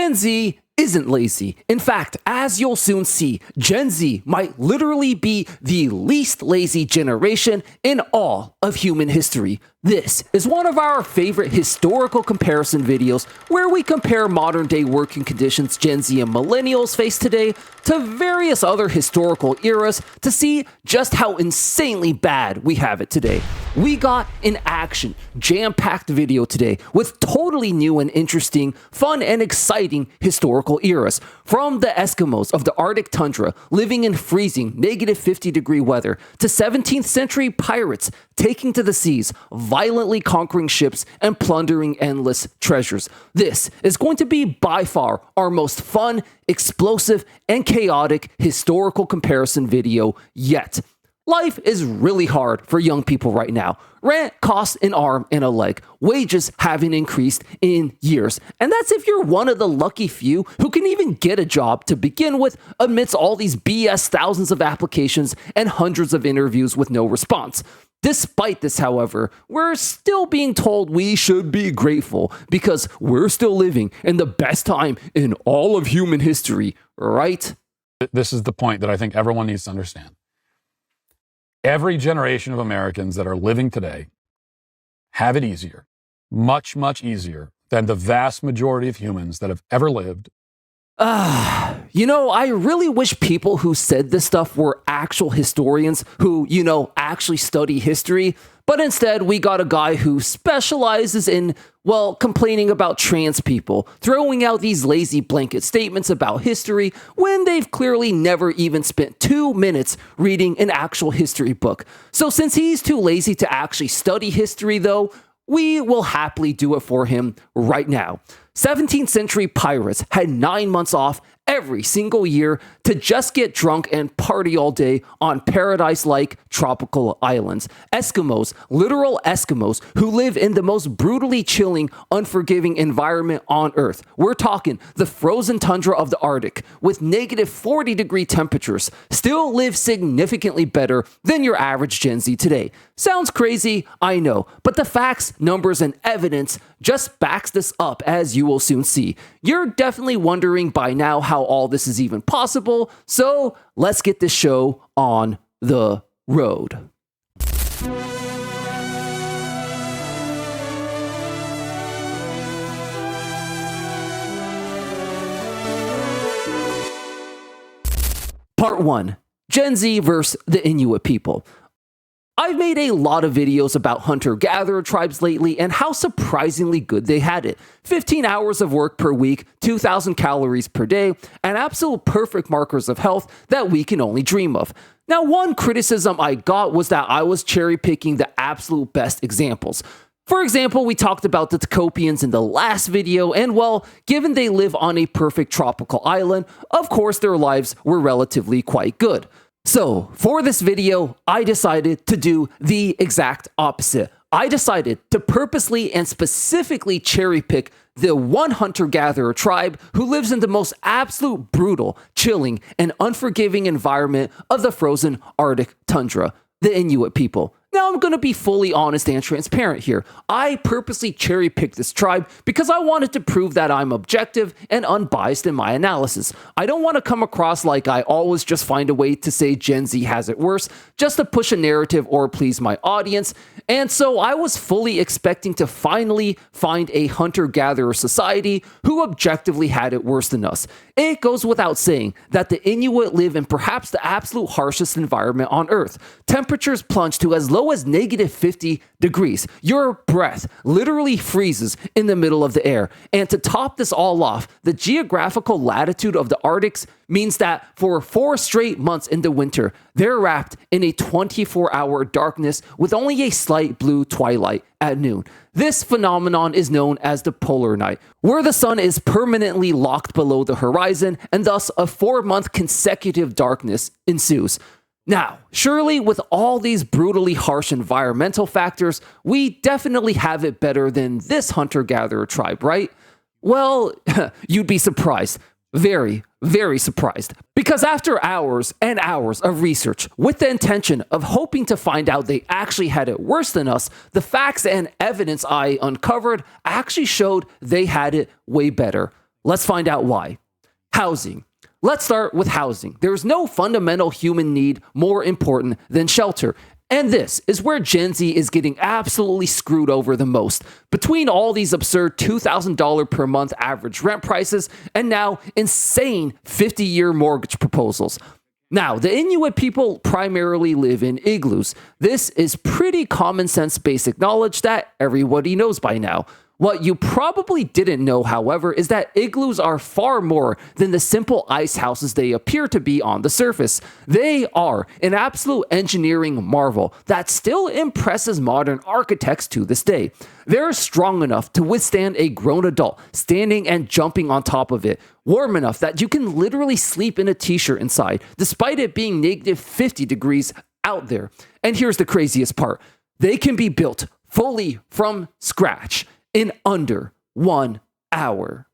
Gen Z isn't lazy. In fact, as you'll soon see, Gen Z might literally be the least lazy generation in all of human history. This is one of our favorite historical comparison videos where we compare modern day working conditions Gen Z and millennials face today to various other historical eras to see just how insanely bad we have it today. We got an action, jam-packed video today with totally new and interesting, fun and exciting historical eras. From the Eskimos of the Arctic tundra living in freezing -50-degree weather to 17th century pirates taking to the seas, violently conquering ships and plundering endless treasures. This is going to be by far our most fun, explosive, and chaotic historical comparison video yet. Life is really hard for young people right now. Rent costs an arm and a leg. Wages haven't increased in years. And that's if you're one of the lucky few who can even get a job to begin with amidst all these BS thousands of applications and hundreds of interviews with no response. Despite this, however, we're still being told we should be grateful because we're still living in the best time in all of human history, right? This is the point that I think everyone needs to understand. Every generation of Americans that are living today have it easier, much, much easier than the vast majority of humans that have ever lived. I really wish people who said this stuff were actual historians who, actually study history. But instead, we got a guy who specializes in, complaining about trans people, throwing out these lazy blanket statements about history when they've clearly never even spent 2 minutes reading an actual history book. So since he's too lazy to actually study history, though, we will happily do it for him right now. 17th century pirates had 9 months off every single year to just get drunk and party all day on paradise-like tropical islands. Eskimos, literal Eskimos, who live in the most brutally chilling, unforgiving environment on Earth. We're talking the frozen tundra of the Arctic with -40-degree temperatures, still live significantly better than your average Gen Z today. Sounds crazy, I know, but the facts, numbers, and evidence just backs this up, as you will soon see. You're definitely wondering by now how all this is even possible, so let's get this show on the road. Part 1. Gen Z versus the Inuit people. I've made a lot of videos about hunter-gatherer tribes lately and how surprisingly good they had it. 15 hours of work per week, 2,000 calories per day, and absolute perfect markers of health that we can only dream of. Now, one criticism I got was that I was cherry-picking the absolute best examples. For example, we talked about the Tecopians in the last video, and given they live on a perfect tropical island, of course their lives were relatively quite good. So, for this video, I decided to do the exact opposite. I decided to purposely and specifically cherry pick the one hunter-gatherer tribe who lives in the most absolute brutal, chilling, and unforgiving environment of the frozen Arctic tundra, the Inuit people. Now, I'm going to be fully honest and transparent here. I purposely cherry-picked this tribe because I wanted to prove that I'm objective and unbiased in my analysis. I don't want to come across like I always just find a way to say Gen Z has it worse, just to push a narrative or please my audience. And so I was fully expecting to finally find a hunter-gatherer society who objectively had it worse than us. It goes without saying that the Inuit live in perhaps the absolute harshest environment on Earth. Temperatures plunge to as low as -50 degrees. Your breath literally freezes in the middle of the air. And to top this all off, the geographical latitude of the Arctic means that for 4 straight months in the winter, they're wrapped in a 24-hour darkness with only a slight blue twilight at noon. This phenomenon is known as the polar night, where the sun is permanently locked below the horizon, and thus a 4-month consecutive darkness ensues. Now, surely with all these brutally harsh environmental factors, we definitely have it better than this hunter-gatherer tribe, right? Well, you'd be surprised. Very, very surprised. Because after hours and hours of research with the intention of hoping to find out they actually had it worse than us, the facts and evidence I uncovered actually showed they had it way better. Let's find out why. Housing. Let's start with housing. There's no fundamental human need more important than shelter. And this is where Gen Z is getting absolutely screwed over the most. Between all these absurd $2,000 per month average rent prices and now insane 50-year mortgage proposals. Now, the Inuit people primarily live in igloos. This is pretty common sense basic knowledge that everybody knows by now. What you probably didn't know, however, is that igloos are far more than the simple ice houses they appear to be on the surface. They are an absolute engineering marvel that still impresses modern architects to this day. They're strong enough to withstand a grown adult standing and jumping on top of it, warm enough that you can literally sleep in a t-shirt inside, despite it being negative 50 degrees out there. And here's the craziest part. They can be built fully from scratch in under 1 hour.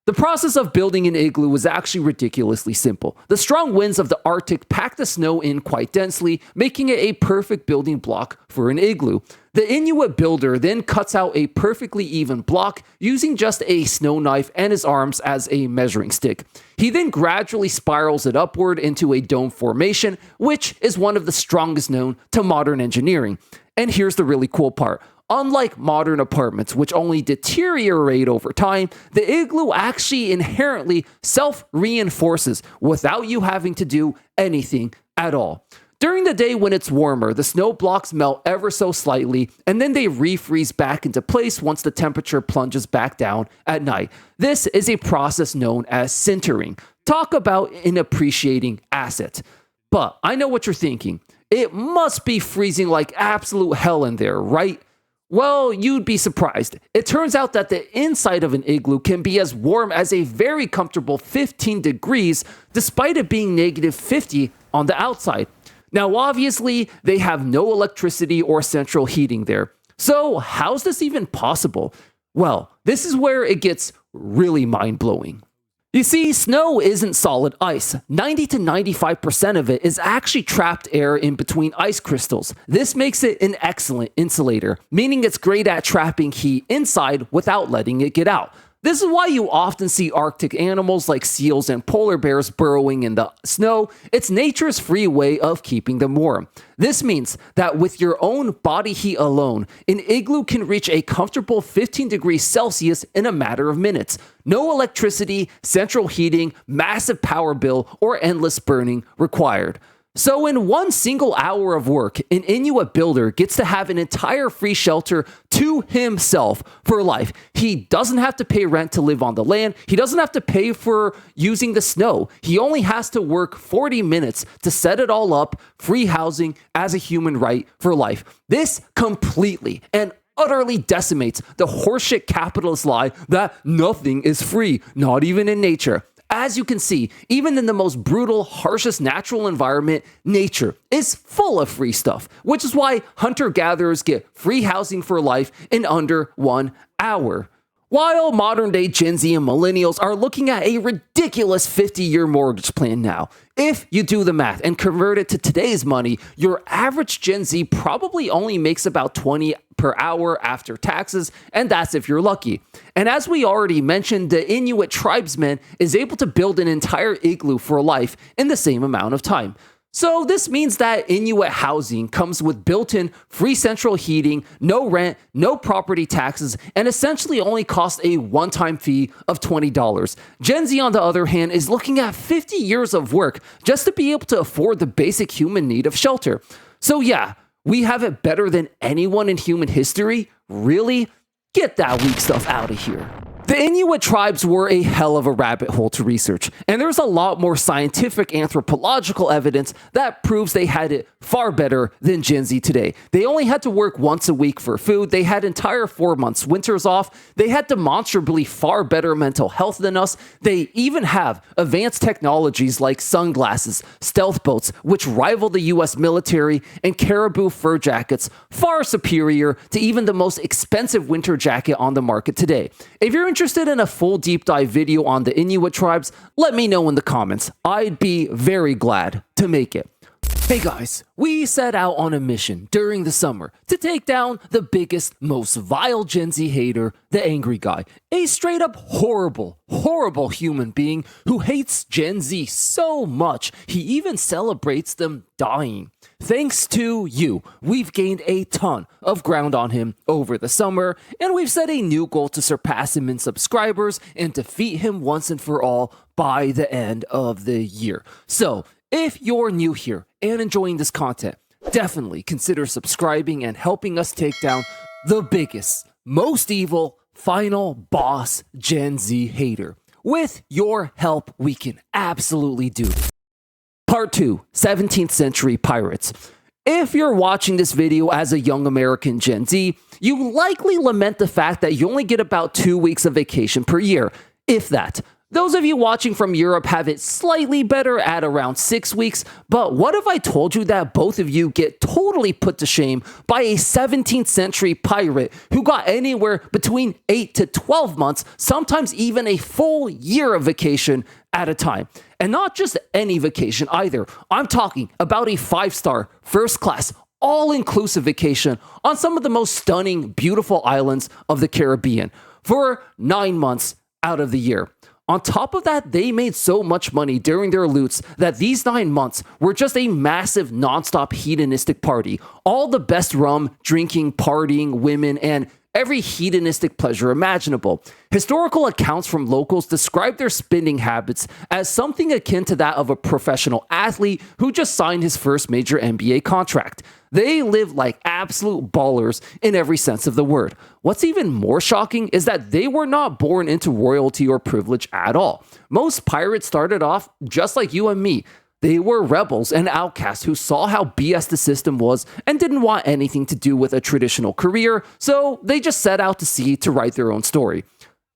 The process of building an igloo was actually ridiculously simple. The strong winds of the Arctic pack the snow in quite densely, making it a perfect building block for an igloo. The Inuit builder then cuts out a perfectly even block using just a snow knife and his arms as a measuring stick. He then gradually spirals it upward into a dome formation, which is one of the strongest known to modern engineering. And here's the really cool part. Unlike modern apartments, which only deteriorate over time, the igloo actually inherently self-reinforces without you having to do anything at all. During the day when it's warmer, the snow blocks melt ever so slightly, and then they refreeze back into place once the temperature plunges back down at night. This is a process known as sintering. Talk about an appreciating asset. But I know what you're thinking. It must be freezing like absolute hell in there, right? Well, you'd be surprised. It turns out that the inside of an igloo can be as warm as a very comfortable 15 degrees, despite it being negative 50 on the outside. Now, obviously, they have no electricity or central heating there. So, how's this even possible? Well, this is where it gets really mind-blowing. You see, snow isn't solid ice. 90 to 95% of it is actually trapped air in between ice crystals. This makes it an excellent insulator, meaning it's great at trapping heat inside without letting it get out. This is why you often see Arctic animals like seals and polar bears burrowing in the snow. It's nature's free way of keeping them warm. This means that with your own body heat alone, an igloo can reach a comfortable 15 degrees Celsius in a matter of minutes. No electricity, central heating, massive power bill, or endless burning required. So in one single hour of work, an Inuit builder gets to have an entire free shelter to himself for life. He doesn't have to pay rent to live on the land. He doesn't have to pay for using the snow. He only has to work 40 minutes to set it all up, free housing as a human right for life. This completely and utterly decimates the horseshit capitalist lie that nothing is free, not even in nature. As you can see, even in the most brutal, harshest natural environment, nature is full of free stuff, which is why hunter-gatherers get free housing for life in under 1 hour. While modern-day Gen Z and millennials are looking at a ridiculous 50-year mortgage plan now. If you do the math and convert it to today's money, your average Gen Z probably only makes about $20 per hour after taxes, and that's if you're lucky. And as we already mentioned, the Inuit tribesman is able to build an entire igloo for life in the same amount of time. So this means that Inuit housing comes with built-in free central heating, no rent, no property taxes, and essentially only costs a one-time fee of $20. Gen Z, on the other hand, is looking at 50 years of work just to be able to afford the basic human need of shelter. So yeah, we have it better than anyone in human history? Really? Get that weak stuff out of here. The Inuit tribes were a hell of a rabbit hole to research, and there's a lot more scientific anthropological evidence that proves they had it far better than Gen Z today. They only had to work once a week for food, they had entire 4 months winters off, they had demonstrably far better mental health than us, they even have advanced technologies like sunglasses, stealth boats, which rival the US military, and caribou fur jackets, far superior to even the most expensive winter jacket on the market today. If you're interested in a full deep dive video on the Inuit tribes, let me know in the comments. I'd be very glad to make it. Hey guys, we set out on a mission during the summer to take down the biggest, most vile Gen Z hater, the Angry Guy. A straight up horrible human being who hates Gen Z so much he even celebrates them dying. Thanks to you, we've gained a ton of ground on him over the summer, and we've set a new goal to surpass him in subscribers and defeat him once and for all by the end of the year. So, if you're new here and enjoying this content, definitely consider subscribing and helping us take down the biggest, most evil, final boss Gen Z hater. With your help, we can absolutely do this. Part 2, 17th Century Pirates. If you're watching this video as a young American Gen Z, you likely lament the fact that you only get about 2 weeks of vacation per year, if that. Those of you watching from Europe have it slightly better at around 6 weeks, but what if I told you that both of you get totally put to shame by a 17th century pirate who got anywhere between 8 to 12 months, sometimes even a full year of vacation at a time? And not just any vacation either. I'm talking about a 5-star, first class, all-inclusive vacation on some of the most stunning, beautiful islands of the Caribbean for 9 months out of the year. On top of that, they made so much money during their loots that these 9 months were just a massive non-stop hedonistic party. All the best rum, drinking, partying, women, and every hedonistic pleasure imaginable. Historical accounts from locals describe their spending habits as something akin to that of a professional athlete who just signed his first major NBA contract. They live like absolute ballers in every sense of the word. What's even more shocking is that they were not born into royalty or privilege at all. Most pirates started off just like you and me. They were rebels and outcasts who saw how BS the system was and didn't want anything to do with a traditional career, so they just set out to sea to write their own story.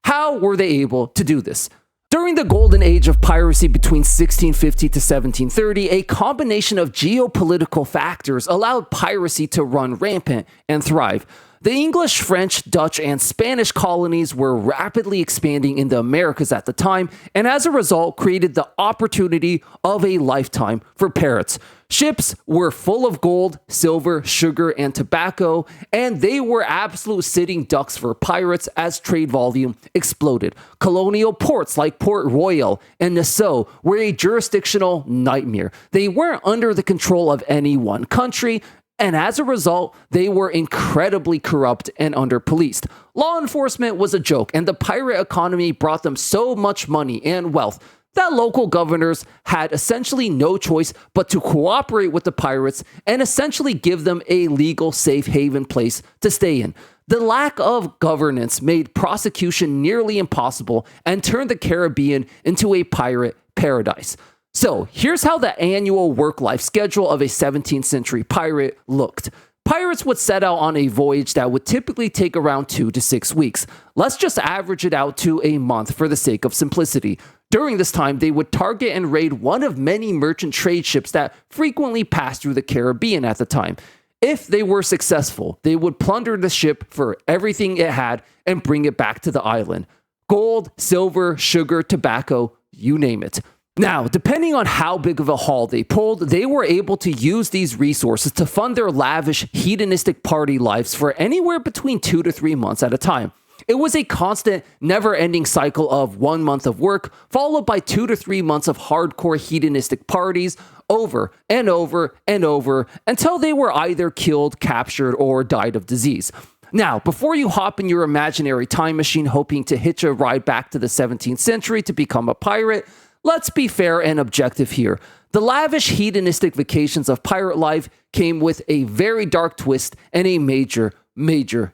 How were they able to do this? During the golden age of piracy between 1650 to 1730, a combination of geopolitical factors allowed piracy to run rampant and thrive. The English, French, Dutch, and Spanish colonies were rapidly expanding in the Americas at the time, and as a result created the opportunity of a lifetime for pirates. Ships were full of gold, silver, sugar, and tobacco, and they were absolute sitting ducks for pirates as trade volume exploded. Colonial ports like Port Royal and Nassau were a jurisdictional nightmare. They weren't under the control of any one country, and as a result, they were incredibly corrupt and under-policed. Law enforcement was a joke, and the pirate economy brought them so much money and wealth that local governors had essentially no choice but to cooperate with the pirates and essentially give them a legal safe haven place to stay in. The lack of governance made prosecution nearly impossible and turned the Caribbean into a pirate paradise. So here's how the annual work-life schedule of a 17th century pirate looked. Pirates would set out on a voyage that would typically take around 2 to 6 weeks. Let's just average it out to a month for the sake of simplicity. During this time, they would target and raid one of many merchant trade ships that frequently passed through the Caribbean at the time. If they were successful, they would plunder the ship for everything it had and bring it back to the island. Gold, silver, sugar, tobacco, you name it. Now, depending on how big of a haul they pulled, they were able to use these resources to fund their lavish, hedonistic party lives for anywhere between 2 to 3 months at a time. It was a constant, never-ending cycle of 1 month of work, followed by 2 to 3 months of hardcore hedonistic parties, over and over and over, until they were either killed, captured, or died of disease. Now, before you hop in your imaginary time machine hoping to hitch a ride back to the 17th century to become a pirate, let's be fair and objective here. The lavish hedonistic vacations of pirate life came with a very dark twist and a major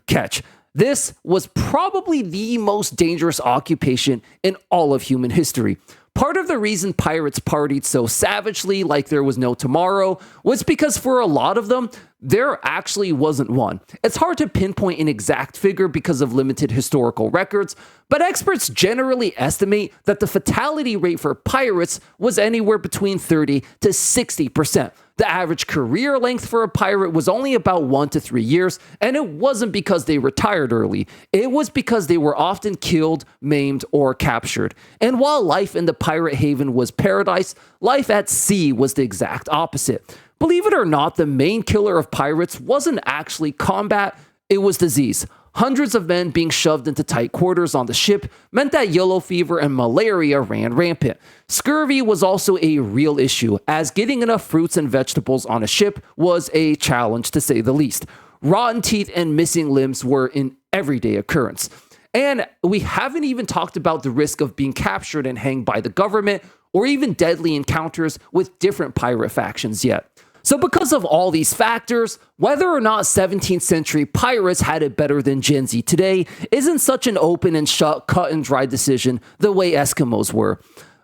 catch. This was probably the most dangerous occupation in all of human history. Part of the reason pirates partied so savagely like there was no tomorrow was because for a lot of them, there actually wasn't one. It's hard to pinpoint an exact figure because of limited historical records, but experts generally estimate that the fatality rate for pirates was anywhere between 30 to 60%. The average career length for a pirate was only about 1 to 3 years, and it wasn't because they retired early. It was because they were often killed, maimed, or captured. And while life in the pirate haven was paradise, life at sea was the exact opposite. Believe it or not, the main killer of pirates wasn't actually combat, it was disease. Hundreds of men being shoved into tight quarters on the ship meant that yellow fever and malaria ran rampant. Scurvy was also a real issue, as getting enough fruits and vegetables on a ship was a challenge to say the least. Rotten teeth and missing limbs were an everyday occurrence. And we haven't even talked about the risk of being captured and hanged by the government, or even deadly encounters with different pirate factions yet. So because of all these factors, whether or not 17th century pirates had it better than Gen Z today isn't such an open and shut, cut and dry decision the way Eskimos were.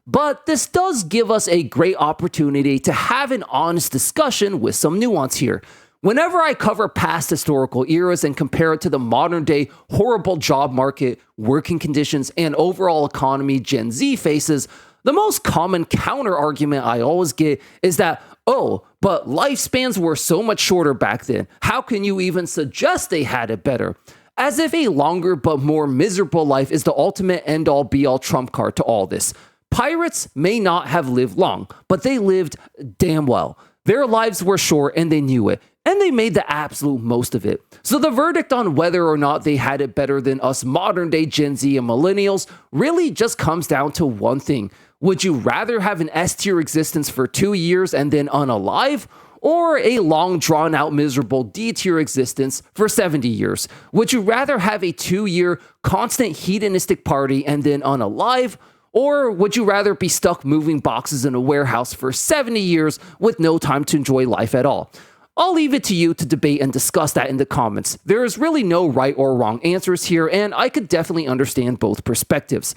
But this does give us a great opportunity to have an honest discussion with some nuance here. Whenever I cover past historical eras and compare it to the modern day horrible job market, working conditions, and overall economy Gen Z faces, the most common counter argument I always get is that, oh, but lifespans were so much shorter back then. How can you even suggest they had it better? As if a longer but more miserable life is the ultimate end-all be-all trump card to all this. Pirates may not have lived long, but they lived damn well. Their lives were short and they knew it, and they made the absolute most of it. So the verdict on whether or not they had it better than us modern-day Gen Z and millennials really just comes down to one thing. Would you rather have an S-tier existence for 2 years and then unalive, or a long drawn-out miserable D-tier existence for 70 years? Would you rather have a 2-year constant hedonistic party and then unalive, or would you rather be stuck moving boxes in a warehouse for 70 years with no time to enjoy life at all? I'll leave it to you to debate and discuss that in the comments. There is really no right or wrong answers here, and I could definitely understand both perspectives.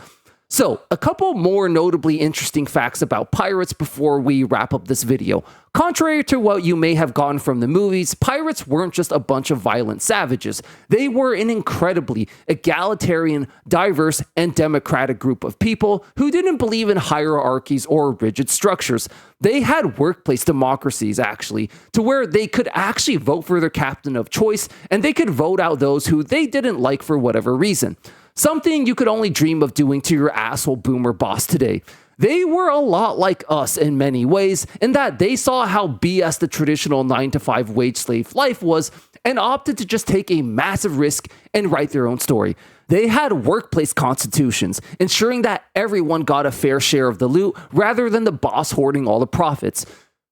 So, a couple more notably interesting facts about pirates before we wrap up this video. Contrary to what you may have gotten from the movies, pirates weren't just a bunch of violent savages. They were an incredibly egalitarian, diverse, and democratic group of people who didn't believe in hierarchies or rigid structures. They had workplace democracies, actually, to where they could actually vote for their captain of choice, and they could vote out those who they didn't like for whatever reason. Something you could only dream of doing to your asshole boomer boss today. They were a lot like us in many ways, in that they saw how BS the traditional 9-to-5 wage slave life was and opted to just take a massive risk and write their own story. They had workplace constitutions, ensuring that everyone got a fair share of the loot rather than the boss hoarding all the profits.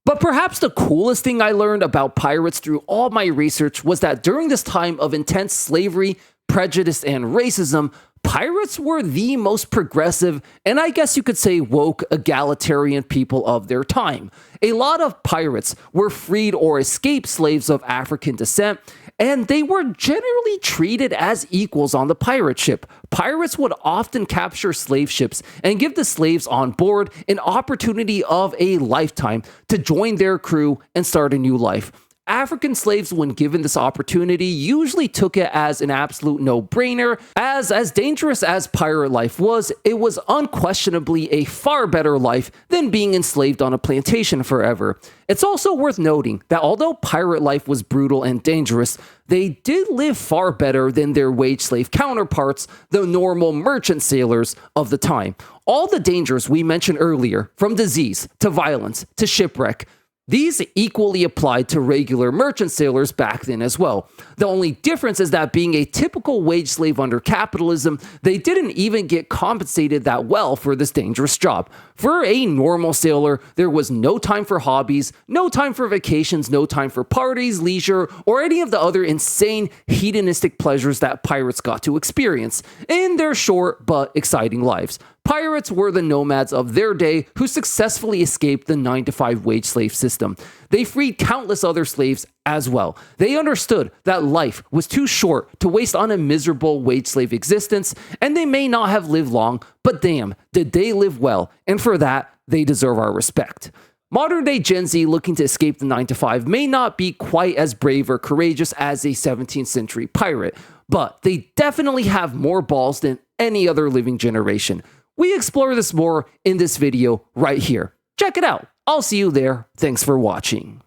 But perhaps the coolest thing I learned about pirates through all my research was that during this time of intense slavery, prejudice, and racism, pirates were the most progressive, and I guess you could say woke, egalitarian people of their time. A lot of pirates were freed or escaped slaves of African descent, and they were generally treated as equals on the pirate ship. Pirates would often capture slave ships and give the slaves on board an opportunity of a lifetime to join their crew and start a new life. African slaves, when given this opportunity, usually took it as an absolute no-brainer, as dangerous as pirate life was, it was unquestionably a far better life than being enslaved on a plantation forever. It's also worth noting that although pirate life was brutal and dangerous, they did live far better than their wage slave counterparts, the normal merchant sailors of the time. All the dangers we mentioned earlier, from disease to violence to shipwreck, these equally applied to regular merchant sailors back then as well. The only difference is that being a typical wage slave under capitalism, they didn't even get compensated that well for this dangerous job. For a normal sailor, there was no time for hobbies, no time for vacations, no time for parties, leisure, or any of the other insane hedonistic pleasures that pirates got to experience in their short but exciting lives. Pirates were the nomads of their day who successfully escaped the 9-to-5 wage slave system. They freed countless other slaves as well. They understood that life was too short to waste on a miserable wage slave existence, and they may not have lived long, but damn, did they live well, and for that, they deserve our respect. Modern day Gen Z looking to escape the 9-to-5 may not be quite as brave or courageous as a 17th century pirate, but they definitely have more balls than any other living generation. We explore this more in this video right here. Check it out. I'll see you there. Thanks for watching.